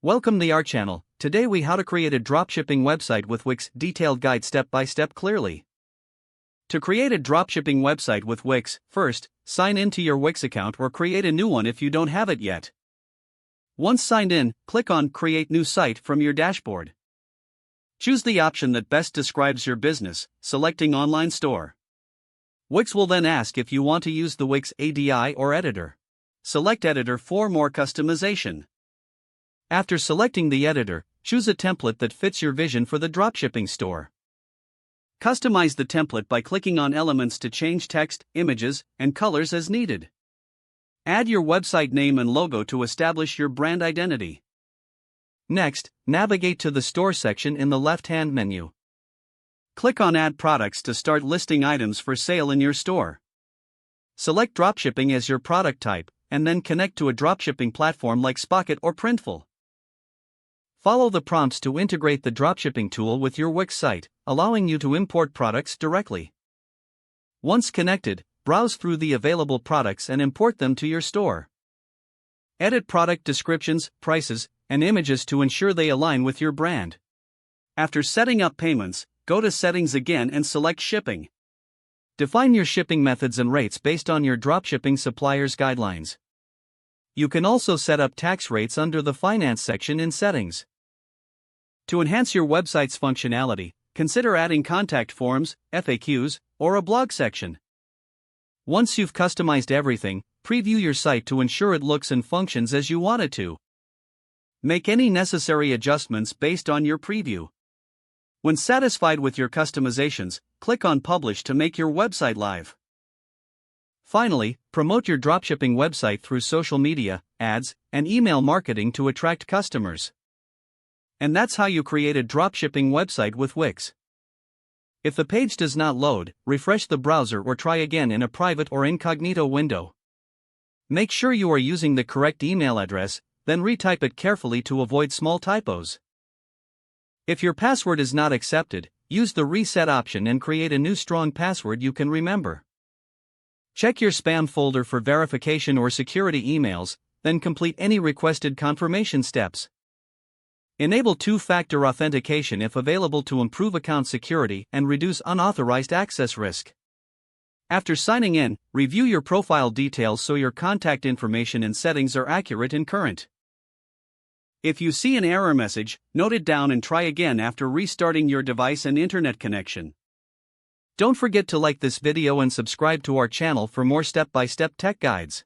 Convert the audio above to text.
Welcome to our channel. Today we how to create a dropshipping website with Wix detailed guide step by step clearly. To create a dropshipping website with Wix, first, sign in to your Wix account or create a new one if you don't have it yet. Once signed in, click on Create New Site from your dashboard. Choose the option that best describes your business, selecting Online Store. Wix will then ask if you want to use the Wix ADI or editor. Select Editor for more customization. After selecting the editor, choose a template that fits your vision for the dropshipping store. Customize the template by clicking on elements to change text, images, and colors as needed. Add your website name and logo to establish your brand identity. Next, navigate to the Store section in the left-hand menu. Click on Add Products to start listing items for sale in your store. Select Dropshipping as your product type, and then connect to a dropshipping platform like Spocket or Printful. Follow the prompts to integrate the dropshipping tool with your Wix site, allowing you to import products directly. Once connected, browse through the available products and import them to your store. Edit product descriptions, prices, and images to ensure they align with your brand. After setting up payments, go to Settings again and select Shipping. Define your shipping methods and rates based on your dropshipping supplier's guidelines. You can also set up tax rates under the Finance section in Settings. To enhance your website's functionality, consider adding contact forms, FAQs, or a blog section. Once you've customized everything, preview your site to ensure it looks and functions as you want it to. Make any necessary adjustments based on your preview. When satisfied with your customizations, click on Publish to make your website live. Finally, promote your dropshipping website through social media, ads, and email marketing to attract customers. And that's how you create a dropshipping website with Wix. If the page does not load, refresh the browser or try again in a private or incognito window. Make sure you are using the correct email address, then retype it carefully to avoid small typos. If your password is not accepted, use the reset option and create a new strong password you can remember. Check your spam folder for verification or security emails, then complete any requested confirmation steps. Enable two-factor authentication if available to improve account security and reduce unauthorized access risk. After signing in, review your profile details so your contact information and settings are accurate and current. If you see an error message, note it down and try again after restarting your device and internet connection. Don't forget to like this video and subscribe to our channel for more step-by-step tech guides.